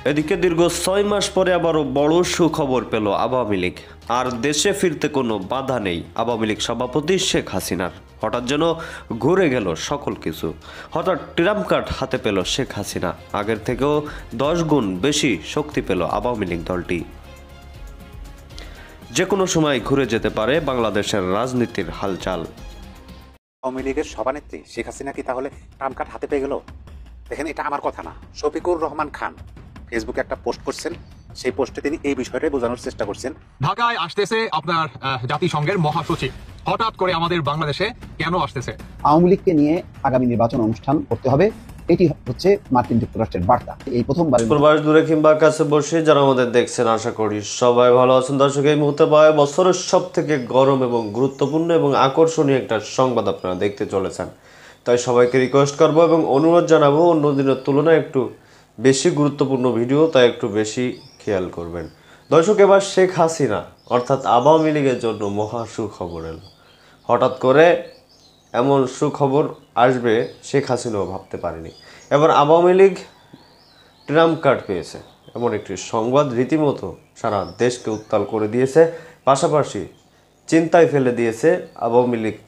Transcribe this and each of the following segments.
এদিকে দীর্ঘ 6 মাস পরে আবারও বড় সুখবর পেল আওয়ামী লীগ। আর দেশে ফিরতে কোনো বাধা নেই আওয়ামী লীগ সভাপতি শেখ হাসিনার। হঠাৎ যেন ঘুরে গেল সকল কিছু। হঠাৎ ট্রাম্প কার্ড হাতে পেল শেখ হাসিনা। আগের থেকেও 10 গুণ বেশি শক্তি পেল আওয়ামী লীগ দলটি। যে কোনো সময় ঘুরে যেতে পারে বাংলাদেশের রাজনীতির হালচাল। আওয়ামী লীগের সভানেত্রী শেখ হাসিনা কি তাহলে ট্রাম্প কার্ড হাতে পেয়ে গেল? দেখেন, এটা আমার কথা না, শফিকুর রহমান খান ফেসবুকে একটা পোস্ট করছেন। সেই পোস্টে তিনি এই বিষয়টাই বোঝানোর চেষ্টা করছেন। ঢাকায় আসতেছে আপনার জাতিসংঘের মহাসচিব, হঠাৎ করে আমাদের বাংলাদেশে কেন আসতেছে? আওয়ামী লীগকে নিয়ে আগামী নির্বাচন অনুষ্ঠান করতে হবে, এটি হচ্ছে মার্কিন যুক্তরাষ্ট্রের বার্তা। এই প্রথমবার প্রবাস দূরে কিংবা কাছে বসে যারা আমাদের দেখছেন, আশা করি সবাই ভালো আছেন। দর্শক, এই মুহূর্তে পাওয়া বছরের সব থেকে গরম এবং গুরুত্বপূর্ণ এবং আকর্ষণীয় একটা সংবাদ আপনারা দেখতে চলেছেন। তাই সবাইকে রিকোয়েস্ট করবো এবং অনুরোধ জানাবো অন্য দিনের তুলনায় একটু বেশি গুরুত্বপূর্ণ ভিডিও, তাই একটু বেশি খেয়াল করবেন। দর্শক, এবার শেখ হাসিনা অর্থাৎ আওয়ামী লীগের জন্য মহা সুখবর এলো। হঠাৎ করে এমন সুখবর আসবে শেখ হাসিনাও ভাবতে পারেনি। এবার আওয়ামী লীগ ট্রাম্প কার্ড পেয়েছে এমন একটি সংবাদ রীতিমতো সারা দেশকে উত্তাল করে দিয়েছে, পাশাপাশি চিন্তায় ফেলে দিয়েছে আওয়ামী লীগ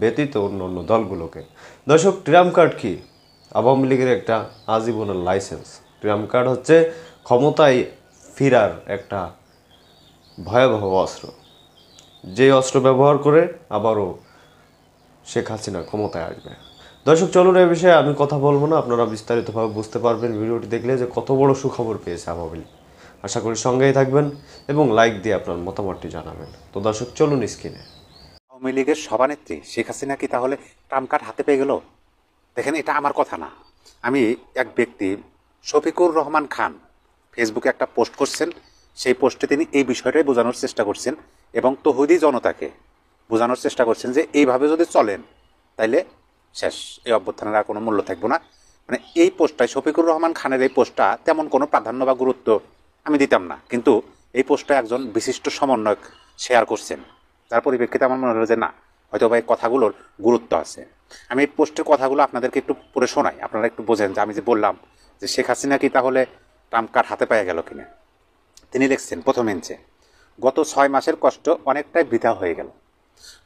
ব্যতীত অন্য অন্য দলগুলোকে। দর্শক, ট্রাম্প কার্ড কি? আওয়ামী লীগের একটা আজীবনের লাইসেন্স। ট্রাম্প কার্ড হচ্ছে ক্ষমতায় ফেরার একটা ভয়াবহ অস্ত্র, যে অস্ত্র ব্যবহার করে আবারও শেখ হাসিনা ক্ষমতায় আসবে। দর্শক, চলুন এই বিষয়ে আমি কথা বলবো না, আপনারা বিস্তারিতভাবে বুঝতে পারবেন ভিডিওটি দেখলে যে কত বড় সুখবর পেয়েছে আওয়ামী লীগ। আশা করি সঙ্গেই থাকবেন এবং লাইক দিয়ে আপনার মতামতটি জানাবেন। তো দর্শক, চলুন স্ক্রিনে। আওয়ামী লীগের সভানেত্রী শেখ হাসিনা কি তাহলে ট্রাম্প কার্ড হাতে পেয়ে গেল? দেখেন, এটা আমার কথা না, আমি এক ব্যক্তি শফিকুর রহমান খান ফেসবুকে একটা পোস্ট করছেন। সেই পোস্টে তিনি এই বিষয়টাই বোঝানোর চেষ্টা করছেন এবং তৌহিদি জনতাকে বোঝানোর চেষ্টা করছেন যে এইভাবে যদি চলেন তাইলে শেষ, এই অভ্যুত্থানের আর কোনো মূল্য থাকবে না। মানে এই পোস্টটায় শফিকুর রহমান খানের এই পোস্টটা তেমন কোনো প্রাধান্য বা গুরুত্ব আমি দিতাম না, কিন্তু এই পোস্টটা একজন বিশিষ্ট সমন্বয়ক শেয়ার করছেন, যার পরিপ্রেক্ষিতে আমার মনে হলো যে না, হয়তো বা এই কথাগুলোর গুরুত্ব আছে। আমি এই পোস্টের কথাগুলো আপনাদেরকে একটু পড়ে শোনাই, আপনারা একটু বোঝেন যে আমি যে বললাম যে শেখ হাসিনা কি তাহলে ট্রাম্প কার্ড হাতে পেয়ে গেল কিনা। তিনি লিখছেন প্রথম ইঞ্চে, গত 6 মাসের কষ্ট অনেকটাই বৃথা হয়ে গেল।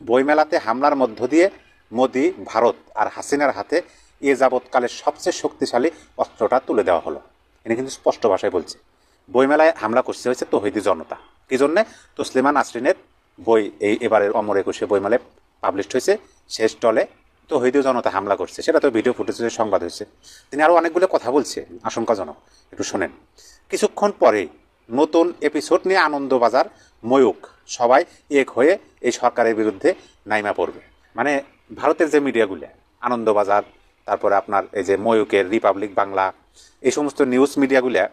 বইমেলাতে হামলার মধ্য দিয়ে মোদি, ভারত আর হাসিনার হাতে এ যাবৎকালের সবচেয়ে শক্তিশালী অস্ত্রটা তুলে দেওয়া হলো। ইনি কিন্তু স্পষ্ট ভাষায় বলছে, বইমেলায় হামলা করছে হয়েছে তৌহিদি জনতা। কী জন্যে? তসলিমা নাসরিনের বই এই এবারের অমর একুশে বইমেলায় পাবলিশড হয়েছে, শেষ স্টলে তৌহিদি জনতা হামলা করছে, সেটা তো ভিডিও ফুটেজে সংবাদ হয়েছে। তিনি আরও অনেকগুলো কথা বলছে আশঙ্কাজনক, একটু শোনেন। কিছুক্ষণ পরেই নতুন এপিসোড নিয়ে আনন্দবাজার, ময়ূক সবাই এক হয়ে এই সরকারের বিরুদ্ধে নাইমা পড়বে। মানে ভারতের যে মিডিয়াগুলো, আনন্দবাজার, তারপরে আপনার এই যে ময়ূকের, রিপাবলিক বাংলা, এই সমস্ত নিউজ মিডিয়াগুলো,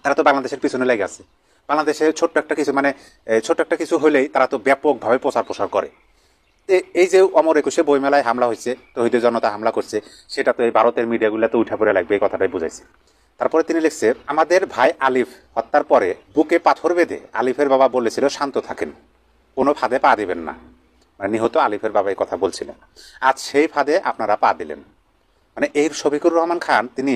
তারা তো বাংলাদেশের পিছনে লেগে আছে। বাংলাদেশে ছোট্ট একটা কিছু হলেই তারা তো ব্যাপকভাবে প্রচার করে। এই যে অমর একুশে বইমেলায় হামলা হয়েছে, তৌহিদি জনতা হামলা করছে, সেটা তো এই ভারতের মিডিয়াগুলোতে উঠে পড়ে লাগবে, এই কথাটাই বুঝাইছে। তারপরে তিনি লিখছে, আমাদের ভাই আলিফ হত্যার পরে বুকে পাথর বেঁধে আলিফের বাবা বলেছিল শান্ত থাকেন, কোনো ফাঁদে পা দিবেন না। মানে নিহত আলিফের বাবা এই কথা বলছিলেন। আজ সেই ফাঁদে আপনারা পা দিলেন। মানে এই শফিকুর রহমান খান তিনি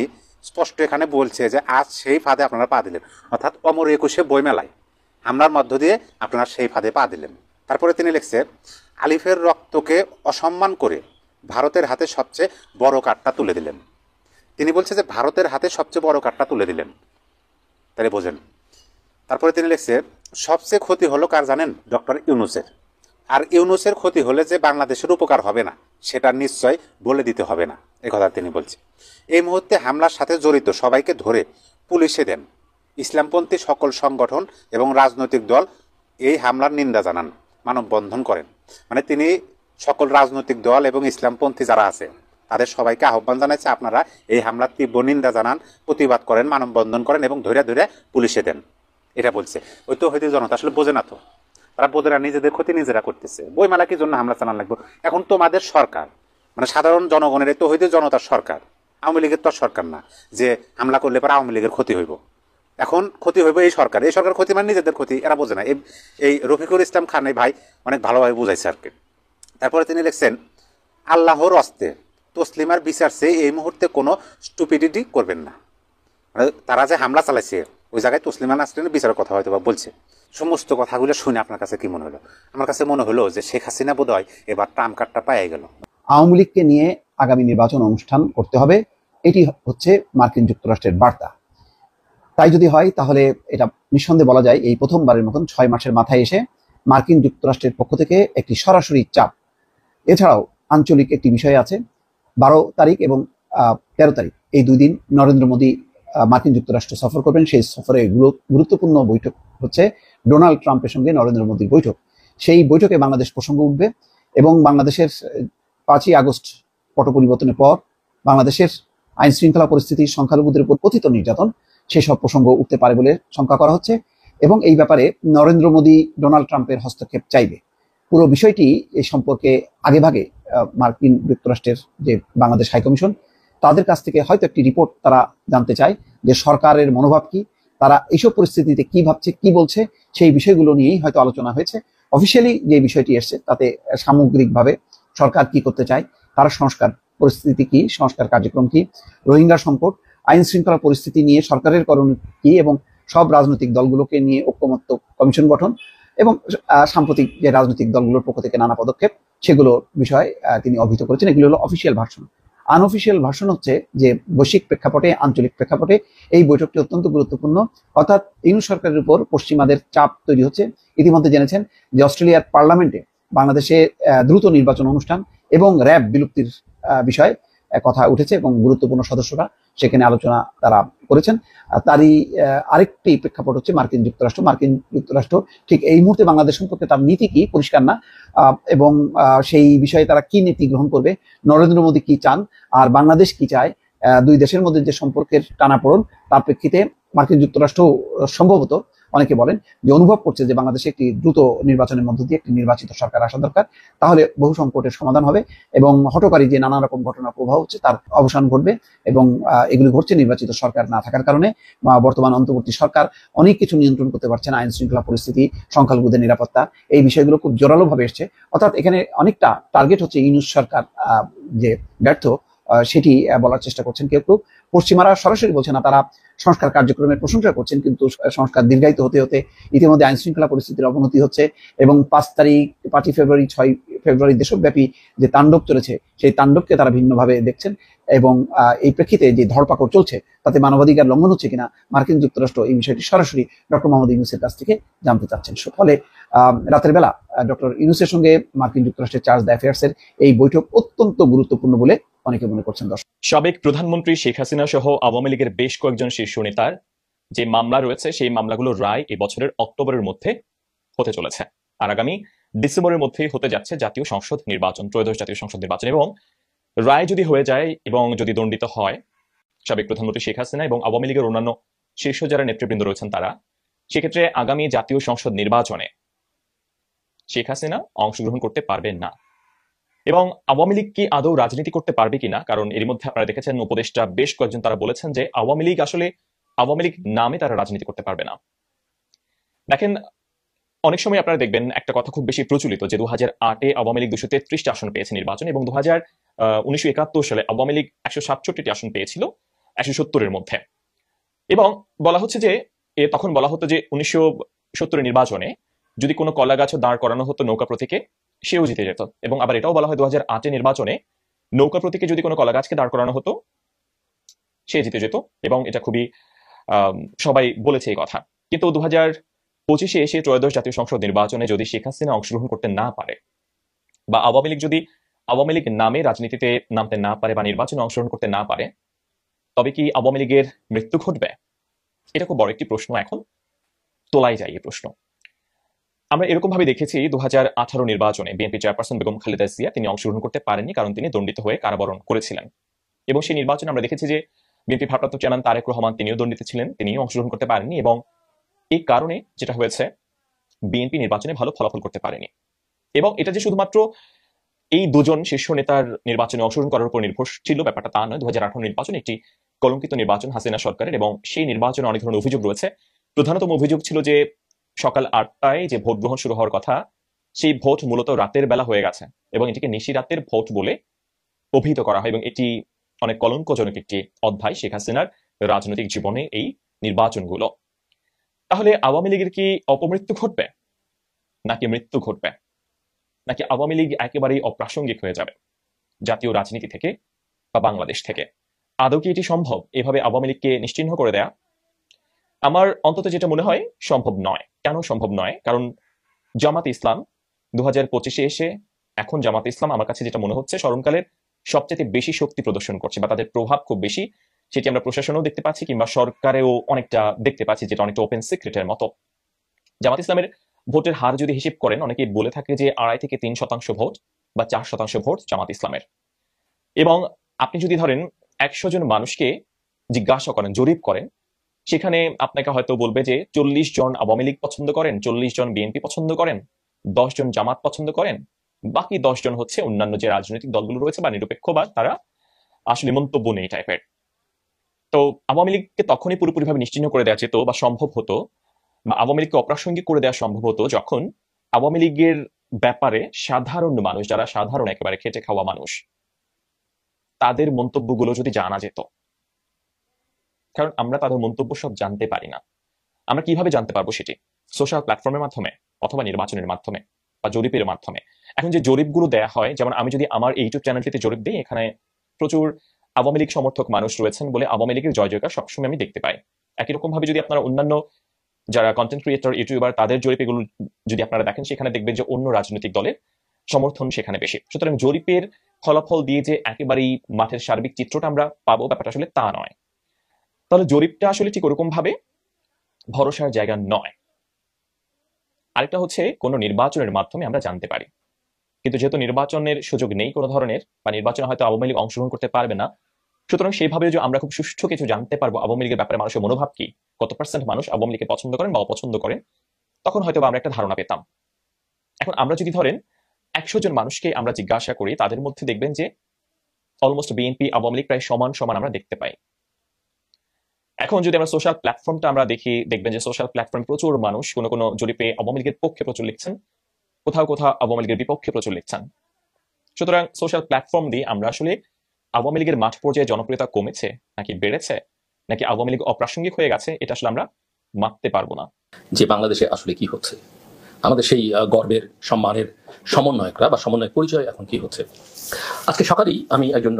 স্পষ্ট এখানে বলছে যে আজ সেই ফাঁদে আপনারা পা দিলেন, অর্থাৎ অমর একুশে বইমেলায় হামলার মধ্য দিয়ে আপনারা সেই ফাঁদে পা দিলেন। তারপরে তিনি লিখছে, আলিফের রক্তকে অসম্মান করে ভারতের হাতে সবচেয়ে বড় কার্ডটা তুলে দিলেন। তিনি বলছে যে ভারতের হাতে সবচেয়ে বড় কার্ডটা তুলে দিলেন, তাহলে বোঝেন। তারপরে তিনি লিখছে, সবচেয়ে ক্ষতি হলো কার জানেন? ডক্টর ইউনূসের। আর ইউনূসের ক্ষতি হলে যে বাংলাদেশের উপকার হবে না, সেটা নিশ্চয় বলে দিতে হবে না, এই কথা তিনি বলছে। এই মুহূর্তে হামলার সাথে জড়িত সবাইকে ধরে পুলিশে দেন। ইসলামপন্থী সকল সংগঠন এবং রাজনৈতিক দল এই হামলার নিন্দা জানান, মানববন্ধন করেন। মানে তিনি সকল রাজনৈতিক দল এবং ইসলামপন্থী যারা আছে তাদের সবাইকে আহ্বান জানাচ্ছে, আপনারা এই হামলার তীব্র নিন্দা জানান, প্রতিবাদ করেন, মানববন্ধন করেন এবং ধরে ধরে পুলিশে দেন, এটা বলছে। ওই তো হয়তো জনতা আসলে বোঝে না, তো তারা বোঝে না, নিজেদের ক্ষতি নিজেরা করতেছে। বইমেলা কি জন্য হামলা চালান লাগবে? এখন তোমাদের সরকার, মানে সাধারণ জনগণের তো হইতে জনতার সরকার, আওয়ামী লীগের তো সরকার না যে হামলা করলে পরে আওয়ামী লীগের ক্ষতি হইব। এখন ক্ষতি হইব এই সরকার ক্ষতি মানে নিজেদের ক্ষতি, এরা বোঝে না। এই রফিকুল ইসলাম খান এই ভাই অনেক ভালোভাবে বুঝাইছে আর কি। তারপরে তিনি লিখছেন, আল্লাহর হস্তে তসলিমার বিচার চেয়ে এই মুহূর্তে কোনো স্টুপিডিটি করবেন না। মানে তারা যে হামলা চালাইছে ওই জায়গায় তসলিমা নাসরিনের বিচারের কথা হয়তো বা বলছে। সমস্ত কথাগুলো শুনে আপনার কাছে কি মনে হলো? আমার কাছে মনে হলো যে শেখ হাসিনা বোধহয় এবার ট্রাম্প কার্ডটা পাইয়ে গেল। আওয়ামী লীগকে নিয়ে আগামী নির্বাচন অনুষ্ঠান করতে হবে, এটি হচ্ছে মার্কিন যুক্তরাষ্ট্রের বার্তা। তাই যদি হয় তাহলে এটা নিঃসন্দেহে বলা যায় এই প্রথমবারের মতন 6 মাসের মাথায় এসে মার্কিন যুক্তরাষ্ট্রের পক্ষ থেকে একটি সরাসরি চাপ। এছাড়াও আঞ্চলিক একটি বিষয় আছে। 12 তারিখ এবং 13 তারিখ এই 2 দিন নরেন্দ্র মোদী মার্কিন যুক্তরাষ্ট্র সফর করবেন। সেই সফরে গুরুত্বপূর্ণ বৈঠক হচ্ছে ডোনাল্ড ট্রাম্পের সঙ্গে নরেন্দ্র মোদীর বৈঠক। সেই বৈঠকে বাংলাদেশ প্রসঙ্গ উঠবে এবং বাংলাদেশের 5ই আগস্ট পট পরিবর্তনের পর বাংলাদেশের আইন শৃঙ্খলা পরিস্থিতি, সংখ্যালঘুদের উপর কথিত নির্যাতন, সেসব প্রসঙ্গ উঠতে পারে বলে শঙ্কা করা হচ্ছে এবং এই ব্যাপারে নরেন্দ্র মোদী ডোনাল্ড ট্রাম্পের হস্তক্ষেপ চাইবে। পুরো বিষয়টি এই সম্পর্কে আগেভাগে মার্কিন যুক্তরাষ্ট্রের যে বাংলাদেশ হাইকমিশন তাদের কাছ থেকে হয়তো একটি রিপোর্ট তারা জানতে চায় যে সরকারের মনোভাব কি, তারা এইসব পরিস্থিতিতে কি ভাবছে, কি বলছে, সেই বিষয়গুলো নিয়েই হয়তো আলোচনা হয়েছে। অফিসিয়ালি যে বিষয়টি এসছে তাতে সামগ্রিকভাবে সরকার কি করতে চায়, তার সংস্কার পরিস্থিতি কি, সংস্কার কার্যক্রম কি, রোহিঙ্গা সংকট, আইন শৃঙ্খলা পরিস্থিতি নিয়ে সরকারের করণীয় কি এবং সব রাজনৈতিক দলগুলোকে নিয়ে ঐক্যমত্য কমিশন গঠন এবং সাম্প্রতিক যে রাজনৈতিক দলগুলোর পক্ষ থেকে নানা পদক্ষেপ, সেগুলোর বিষয়ে তিনি অবহিত করেছেন। এগুলো হলো অফিসিয়াল ভার্সন। আনঅফিসিয়াল ভার্সন হচ্ছে যে বৈশ্বিক প্রেক্ষাপটে, আঞ্চলিক প্রেক্ষাপটে এই বৈঠকটি অত্যন্ত গুরুত্বপূর্ণ। অর্থাৎ ইউনূস সরকারের উপর পশ্চিমাদের চাপ তৈরি হচ্ছে। ইতিমধ্যে জেনেছেন যে অস্ট্রেলিয়ার পার্লামেন্টে বাংলাদেশে দ্রুত নির্বাচন অনুষ্ঠান এবং র্যাব বিলুপ্তির বিষয়ে কথা উঠেছে এবং গুরুত্বপূর্ণ সদস্যরা সেখানে আলোচনা তারা করেছেন। তারই আরেকটি প্রেক্ষাপট হচ্ছে মার্কিন যুক্তরাষ্ট্র। মার্কিন যুক্তরাষ্ট্র ঠিক এই মুহূর্তে বাংলাদেশ সম্পর্কে তার নীতি কি পরিষ্কার না, এবং সেই বিষয়ে তারা কি নীতি গ্রহণ করবে, নরেন্দ্র মোদী কি চান আর বাংলাদেশ কি চায়, দুই দেশের মধ্যে যে সম্পর্কের টানাপোড়েন, তার প্রেক্ষিতে মার্কিন যুক্তরাষ্ট্র সম্ভবত অনেকে বলেন যে অনুভব করছে যে বাংলাদেশে একটি দ্রুত নির্বাচনের মধ্য দিয়ে একটি নির্বাচিত সরকার আসা দরকার, তাহলে বহু সংকটের সমাধান হবে এবং হঠকারী যে নানা রকম ঘটনার প্রভাব হচ্ছে তার অবসান ঘটবে। এবং এগুলি ঘটছে নির্বাচিত সরকার না থাকার কারণে। বর্তমান অন্তর্বর্তী সরকার অনেক কিছু নিয়ন্ত্রণ করতে পারছে না, আইন শৃঙ্খলা পরিস্থিতি, সংখ্যালঘুদের নিরাপত্তা, এই বিষয়গুলো খুব জোরালোভাবে এসছে। অর্থাৎ এখানে অনেকটা টার্গেট হচ্ছে ইউনূস সরকার যে ব্যর্থ, সেটি বলার চেষ্টা করছেন কেউ কেউ। পশ্চিমারা সরাসরি বলছে না, তারা সংস্কার কার্যক্রমের প্রশংসা করছেন, কিন্তু সংস্কার দীর্ঘায়িত হতে হতে ইতিমধ্যে আইন শৃঙ্খলা পরিস্থিতির অবনতি হচ্ছে এবং 5 তারিখ, 5ই ফেব্রুয়ারি, 6 ফেব্রুয়ারি দেশব্যাপী যে তাণ্ডব চলেছে সেই তাণ্ডবকে তারা ভিন্নভাবে দেখছেন এবং এই প্রেক্ষিতে যে ধরপাকড় চলছে তাতে মানবাধিকার লঙ্ঘন হচ্ছে কিনা মার্কিন যুক্তরাষ্ট্র এই বিষয়টি সরাসরি ডক্টর মোহাম্মদ ইউনূসের কাছ থেকে জানতে চাচ্ছেন। ফলে রাতের বেলা ডক্টর ইউনূসের সঙ্গে মার্কিন যুক্তরাষ্ট্রের চার্জ দ্য অ্যাফেয়ার্সের এই বৈঠক অত্যন্ত গুরুত্বপূর্ণ বলে অনেকে মনে করছেন। সাবেক প্রধানমন্ত্রী শেখ হাসিনা সহ আওয়ামী লীগের বেশ কয়েকজন শীর্ষ নেতার যে মামলা রয়েছে সেই মামলাগুলোর রায় এই বছরের অক্টোবরের মধ্যে হতে চলেছে, আর আগামী ডিসেম্বরের মধ্যেই হতে যাচ্ছে জাতীয় সংসদ নির্বাচন, ত্রয়োদশ জাতীয় সংসদ নির্বাচন। এবং রায় যদি হয়ে যায় এবং যদি দণ্ডিত হয় সাবেক প্রধানমন্ত্রী শেখ হাসিনা এবং আওয়ামী লীগের অন্যান্য শীর্ষ যারা নেতৃবৃন্দ রয়েছেন তারা, সেক্ষেত্রে আগামী জাতীয় সংসদ নির্বাচনে শেখ হাসিনা অংশগ্রহণ করতে পারবেন না। এবং আওয়ামী লীগ কি আদৌ রাজনীতি করতে পারবে কিনা, কারণ এর মধ্যে আপনারা দেখেছেন উপদেষ্টা বেশ কয়েকজন তারা বলেছেন যে আওয়ামী লীগ আসলে আওয়ামী লীগ নামে তারা রাজনীতি করতে পারবে না। দেখেন, অনেক সময় আপনারা দেখবেন একটা কথা খুব বেশি প্রচলিত যে 2008-এ আওয়ামী লীগ 263টি আসন পেয়েছে নির্বাচন এবং 1971 সালে আওয়ামী লীগ 167টি আসন পেয়েছিল 170-এর মধ্যে। এবং বলা হচ্ছে যে তখন বলা হতো যে 1970 নির্বাচনে যদি কোনো কলা গাছও দাঁড় করানো হতো নৌকা প্রতীকে, সেও জিতে যেত। এবং আবার এটাও বলা হয় 2008-এ নির্বাচনে নৌকা প্রতীকে যদি কোনো কলা গাছকে দাঁড় করানো হতো সে জিতে যেত। এবং এটা খুবই সবাই বলেছে এই কথা। কিন্তু 2025-এ এসে ত্রয়োদশ জাতীয় সংসদ নির্বাচনে যদি শেখ হাসিনা অংশগ্রহণ করতে না পারে বা আওয়ামী লীগ যদি আওয়ামী লীগ নামে রাজনীতিতে নামতে না পারে বা নির্বাচনে অংশগ্রহণ করতে না পারে, তবে কি আওয়ামী লীগের মৃত্যু ঘটবে? এটা খুব বড় একটি প্রশ্ন এখন তোলাই যায়। এই প্রশ্ন আমরা এরকম ভাবে দেখেছি 2018 নির্বাচনে বিএনপি চেয়ারপারসন বেগম খালেদা জিয়া তিনি অংশগ্রহণ করতে পারেননি, কারণ তিনি দণ্ডিত হয়ে কারাবরণ করেছিলেন। এবং সেই নির্বাচনে আমরা দেখেছি যে বিএনপি ভারপ্রাপ্ত চেয়ারম্যান তারেক রহমান তিনিও দণ্ডিত ছিলেন, তিনিও অংশগ্রহণ করতে পারেননি। এবং এই কারণে যেটা হয়েছে বিএনপি নির্বাচনে ভালো ফলাফল করতে পারেনি। এবং এটা যে শুধুমাত্র এই দুজন শীর্ষ নেতার নির্বাচনে অংশগ্রহণ করার উপর নির্ভরশীল ব্যাপারটা তা নয়। 2018 নির্বাচন একটি কলঙ্কিত নির্বাচন হাসিনা সরকারের এবং সেই নির্বাচনে অনেক ধরনের অভিযোগ রয়েছে। প্রধানতম অভিযোগ ছিল যে সকাল 8টায় যে ভোট গ্রহণ শুরু হওয়ার কথা সেই ভোট মূলত রাতের বেলা হয়ে গেছে এবং এটিকে নিশিরাতের ভোট বলে অভিহিত করা হয় এবং এটি অনেক কলঙ্কজনক একটি অধ্যায় শেখ হাসিনার রাজনৈতিক জীবনে এই নির্বাচনগুলো। তাহলে আওয়ামী লীগের কি অপমৃত্যু ঘটবে, নাকি মৃত্যু ঘটবে, নাকি আওয়ামী লীগ একেবারেই অপ্রাসঙ্গিক হয়ে যাবে জাতীয় রাজনীতি থেকে বা বাংলাদেশ থেকে? আদৌ কি এটি সম্ভব, এভাবে আওয়ামী লীগকে নিশ্চিহ্ন করে দেয়া? আমার অন্তত যেটা মনে হয় সম্ভব নয়। কেন সম্ভব নয়? কারণ জামাত ইসলাম 2025-এ এসে এখন জামাত ইসলাম আমার কাছে যেটা মনে হচ্ছে স্মরণকালের সবচেয়ে বেশি শক্তি প্রদর্শন করছে, বা তাদের প্রভাব খুব বেশি। সেটি আমরা প্রশাসনেও দেখতে পাচ্ছি, কিংবা সরকারেও অনেকটা দেখতে পাচ্ছি, যেটা অনেকটা ওপেন সিক্রেটের মতো। জামাত ইসলামের ভোটের হার যদি হিসেব করেন, অনেকে বলে থাকে যে 2.5 থেকে 3% ভোট বা 4% ভোট জামাত ইসলামের। এবং আপনি যদি ধরেন 100 জন মানুষকে জিজ্ঞাসা করেন, জরিপ করেন, সেখানে আপনাকে হয়তো বলবে যে 40 জন আওয়ামী লীগ পছন্দ করেন, 40 জন বিএনপি পছন্দ করেন, 10 জন জামাত পছন্দ করেন, বাকি 10 জন হচ্ছে অন্যান্য যে রাজনৈতিক দলগুলো রয়েছে বা নিরপেক্ষ, বা তারা আসলে মন্তব্য নেই টাইপের। তো আওয়ামী লীগকে তখনই পুরোপুরিভাবে নিশ্চিহ্ন করে দেওয়া যেত বা সম্ভব হতো, বা আওয়ামী লীগকে অপ্রাসঙ্গিক করে দেওয়া সম্ভব হতো, যখন আওয়ামী লীগের ব্যাপারে সাধারণ মানুষ, যারা সাধারণ একেবারে খেটে খাওয়া মানুষ, তাদের মন্তব্যগুলো যদি জানা যেত। কারণ আমরা তাদের মন্তব্য সব জানতে পারি না। আমরা কিভাবে জানতে পারবো সেটি? সোশ্যাল প্ল্যাটফর্মের মাধ্যমে, অথবা নির্বাচনের মাধ্যমে, বা জরিপের মাধ্যমে। এখন যে জরিপগুলো দেয়া হয়, যেমন আমি যদি আমার ইউটিউব চ্যানেলটিতে জরিপ দিই, এখানে প্রচুর আওয়ামী লীগ সমর্থক মানুষ রয়েছেন বলে আওয়ামী লীগের জয় জয়কার সবসময় আমি দেখতে পাই। একই রকম ভাবে যদি আপনারা অন্যান্য যারা কন্টেন্ট ক্রিয়েটর, ইউটিউবার, তাদের জরিপ এগুলো যদি আপনারা দেখেন, সেখানে দেখবেন যে অন্য রাজনৈতিক দলের সমর্থন সেখানে বেশি। সুতরাং জরিপের ফলাফল দিয়ে যে একেবারেই মাঠের সার্বিক চিত্রটা আমরা পাবো, ব্যাপারটা আসলে তা নয়। তাহলে জরিপটা আসলে ঠিক ওরকম ভাবে ভরসার জায়গা নয়। আরেকটা হচ্ছে, কোনো নির্বাচনের মাধ্যমে আমরা জানতে পারি, কিন্তু যেহেতু নির্বাচনের সুযোগ নেই কোনো ধরনের, বা নির্বাচনে হয়তো আওয়ামী লীগ অংশগ্রহণ করতে পারবে না, সুতরাং সেইভাবে যে আমরা খুব সুষ্ঠু কিছু জানতে পারবো আওয়ামী লীগের ব্যাপারে মানুষের মনোভাব কি, কত % মানুষ আওয়ামী লীগকে পছন্দ করেন বা অপছন্দ করেন, তখন হয়তো আমরা একটা ধারণা পেতাম। এখন আমরা যদি ধরেন 100 জন মানুষকে আমরা জিজ্ঞাসা করি, তাদের মধ্যে দেখবেন যে অলমোস্ট বিএনপি আওয়ামী লীগ প্রায় সমান সমান আমরা দেখতে পাই। এখন যদি আমরা সোশ্যাল প্ল্যাটফর্মটা আমরা দেখি, দেখবেন যে সোশ্যাল প্ল্যাটফর্ম প্রচুর মানুষ কোনো কোনো জরিপে আওয়ামী লীগের পক্ষে প্রচুর লিখছেন, কোথাও কোথাও আওয়ামী লীগের বিপক্ষে প্রচুর লিখছেন। সুতরাং সোশ্যাল প্ল্যাটফর্ম দিয়ে আমরা আসলে আওয়ামী লীগের মাঠ পর্যায়ে জনপ্রিয়তা কমেছে নাকি বেড়েছে, নাকি আওয়ামী লীগ অপ্রাসঙ্গিক হয়ে গেছে, এটা আসলে আমরা মাপতে পারবো না। যে বাংলাদেশে আসলে কি হচ্ছে, আমাদের সেই গর্বের সম্মানের সমন্বয়করা বা সমন্বয় পরিচয় এখন কি হচ্ছে। আজকে সকালেই আমি একজন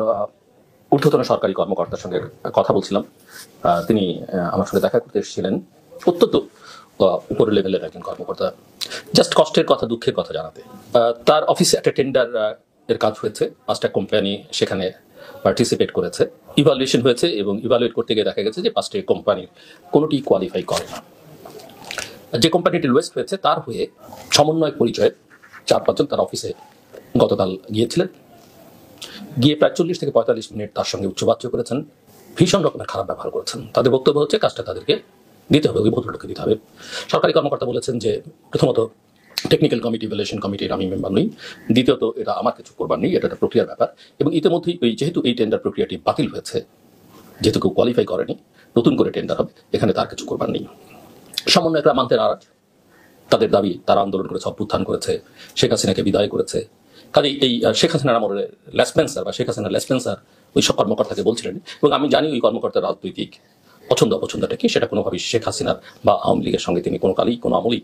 ঊর্ধ্বতন সরকারি কর্মকর্তার সঙ্গে কথা বলছিলাম। তিনি আমার সঙ্গে দেখা করতে এসেছিলেন, অত্যন্ত উপরের লেভেলের একজন কর্মকর্তা, জাস্ট কষ্টের কথা, দুঃখের কথা জানাতে। তার অফিসে একটা টেন্ডার এর কাজ হয়েছে, 5টা কোম্পানি সেখানে পার্টিসিপেট করেছে, ইভালুয়েশন হয়েছে, এবং ইভালুয়েট করতে গিয়ে দেখা গেছে যে 5টি কোম্পানির কোনোটি কোয়ালিফাই করে না। যে কোম্পানিটি লোয়েস্ট হয়েছে তার হয়ে সমন্বয় পরিচয়ে 4-5 জন তার অফিসে গতকাল গিয়েছিলেন। গিয়ে প্রায় 40 থেকে 45 মিনিট তার সঙ্গে উচ্চবাচ্য করেছেন, ভীষণ রকমের খারাপ ব্যবহার করেছেন। তাদের বক্তব্য হচ্ছে কাজটা তাদেরকে দিতে হবে, ওই ভদ্রলোককে দিতে হবে। সরকারি কর্মকর্তা বলেছেন যে প্রথমত টেকনিক্যাল কমিটি, ইভ্যালুয়েশন কমিটির আমি মেম্বার নই, দ্বিতীয়ত এটা আমার কিছু করবার নেই, এটা একটা প্রক্রিয়ার ব্যাপার, এবং ইতিমধ্যেই যেহেতু এই টেন্ডার প্রক্রিয়াটি বাতিল হয়েছে, যেহেতু কেউ কোয়ালিফাই করেনি, নতুন করে টেন্ডার হবে, এখানে তার কিছু করবার নেই। সমন্বয়করা মানতে নারাজ, তাদের দাবি, তারা আন্দোলন করেছে, অভ্যুত্থান করেছে, শেখ হাসিনাকে বিদায় করেছে। কাজে এই শেখ হাসিনার আমলে লেসপেন্সার বা শেখ হাসিনার লেসপেন্সার ওই সব কর্মকর্তাকে বলছিলেন, এবং আমি জানি ওই কর্মকর্তার রাজনৈতিক পছন্দ অপছন্দটা কি, সেটা কোনোভাবেই শেখ হাসিনার বা আওয়ামী লীগের সঙ্গে তিনি কোনো কালেই, কোনো আমলেই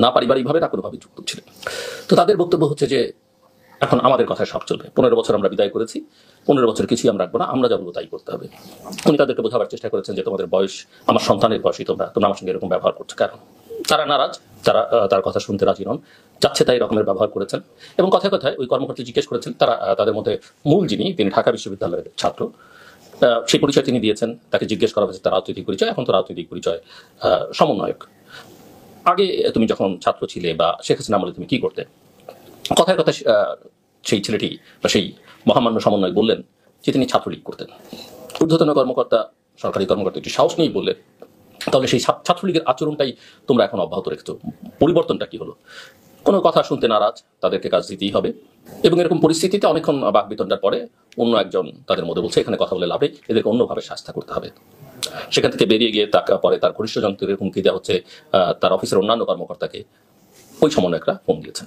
না পারিবারিকভাবে না কোনোভাবে যুক্ত ছিলেন। তো তাদের বক্তব্য হচ্ছে যে এখন আমাদের কথায় সব চলবে, 15 বছর আমরা বিদায় করেছি, 15 বছর কিছুই আমরা রাখবো না, আমরা যা বলবো তাই করতে হবে। উনি তাদেরকে বোঝাবার চেষ্টা করেছেন যে তোমাদের বয়স আমার সন্তানের বয়সী, তোমরা আমার সঙ্গে এরকম ব্যবহার করছো কেন। তারা নারাজ, তারা তার কথা শুনতে রাজি নন, যাচ্ছে তাই রকমের ব্যবহার করেছেন। এবং কথায় কথায় ওই কর্মকর্তা জিজ্ঞেস করেছেন, তারা তাদের মধ্যে মূল যিনি, তিনি ঢাকা বিশ্ববিদ্যালয়ের ছাত্র, সেই পরিচয় তিনি দিয়েছেন। তাকে জিজ্ঞেস করা হয়েছে তার রাজনৈতিক পরিচয়, এখন তো রাজনৈতিক পরিচয় সমন্বয়ক। আগে তুমি যখন ছাত্র ছিলে বা শেখ হাসিনা আমলে তুমি কি করতে। কথায় কথায় সেই ছেলেটি বা সেই মহামান্য সমন্বয়ক বললেন যে তিনি ছাত্রলীগ করতেন। ঊর্ধ্বতন কর্মকর্তা, সরকারি কর্মকর্তা একটি সাহস নিয়েই বললেন, তাহলে সেই ছাত্রলীগের আচরণটাই তোমরা এখন অব্যাহত রেখেছো, পরিবর্তনটা কি হলো। কোনো কথা শুনতে নারাজ, তাদেরকে কাজ দিতেই হবে। এবং এরকম পরিস্থিতিতে অনেকক্ষণ বাকবিতণ্ডার পরে অন্য একজন তাদের মধ্যে বলছে এখানে কথা বলে লাভে, এদেরকে অন্যভাবে শাস্তি করতে হবে। সেখান থেকে বেরিয়ে গিয়ে পরে তার ঘনিষ্ঠজনদের হুমকি দেওয়া হচ্ছে, তার অফিসের অন্যান্য কর্মকর্তাকে ওই সমন্বয়করা ফোন দিয়েছেন।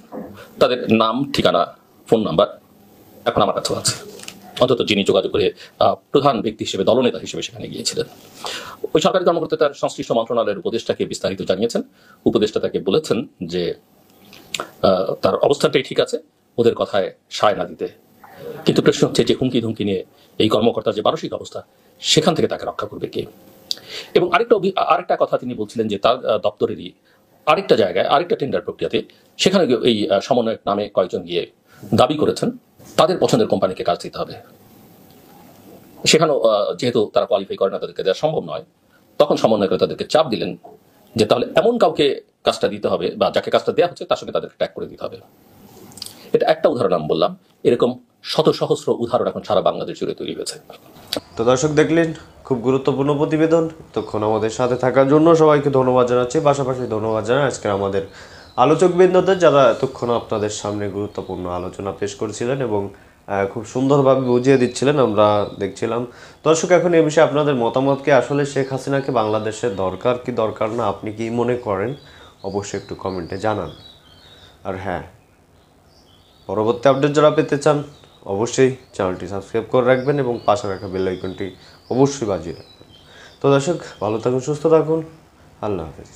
তাদের নাম, ঠিকানা, ফোন নাম্বার এখন আমার কাছেও আছে। অন্তত যিনি যোগাযোগের প্রধান ব্যক্তি হিসেবে দলনেতা হিসেবে সেখানে গিয়েছিলেন। ওই সরকারি কর্মকর্তা তার সংশ্লিষ্ট মন্ত্রণালয়ের উপদেষ্টাকে বিস্তারিত জানিয়েছেন। উপদেষ্টা তাকে বলেছেন যে তার অবস্থানটাই ঠিক আছে, ওদের কথায় সায় না দিতে। কিন্তু প্রশ্ন হচ্ছে যে হুমকি ধুমকি নিয়ে এই কর্মকর্তার যে মানসিক অবস্থা, সেখান থেকে তাকে রক্ষা করবে কে? এবং আরেকটা কথা তিনি বলছিলেন যে তার দপ্তরেরই আরেকটা জায়গায় আরেকটা টেন্ডার প্রক্রিয়াতে সেখানে এই সমন্বয়ক নামে কয়েকজন গিয়ে দাবি করেছেন তাদের পছন্দের কোম্পানিকে কাজ দিতে হবে। সেখানেও যেহেতু তারা কোয়ালিফাই করে না, তাদেরকে দেওয়া সম্ভব নয়, তখন সমন্বয়করা তাদেরকে চাপ দিলেন যে তাহলে এমন কাউকে কাজটা দিতে হবে বা যাকে কাজটা দেওয়া হচ্ছে তার সঙ্গে তাদেরকে ট্যাগ করে দিতে হবে। এটা একটা উদাহরণ আমি বললাম, এরকম শত সহস্র উদাহরণ এখন সারা বাংলাদেশ জুড়ে তৈরি হয়েছে। তো দর্শক দেখলেন খুব গুরুত্বপূর্ণ প্রতিবেদন। তখন আমাদের সাথে থাকার জন্য সবাইকে ধন্যবাদ জানাচ্ছি, পাশাপাশি ধন্যবাদ জানাই আজকের আমাদের আলোচকবৃন্দদের যারা এতক্ষণ আপনাদের সামনে গুরুত্বপূর্ণ আলোচনা পেশ করেছিলেন এবং খুব সুন্দরভাবে বুঝিয়ে দিচ্ছিলেন, আমরা দেখছিলাম। দর্শক এখন এই বিষয়ে আপনাদের মতামত কি, আসলে শেখ হাসিনাকে বাংলাদেশের দরকার কি দরকার না, আপনি কি মনে করেন অবশ্যই একটু কমেন্টে জানান। আর হ্যাঁ, পরবর্তী আপডেট যারা পেতে চান অবশ্যই চ্যানেলটি সাবস্ক্রাইব করে রাখবেন এবং পাশে রাখা বেল আইকনটি অবশ্যই বাজিয়ে রাখবেন। তো দর্শক ভালো থাকুন, সুস্থ থাকুন, আল্লাহ হাফেজ।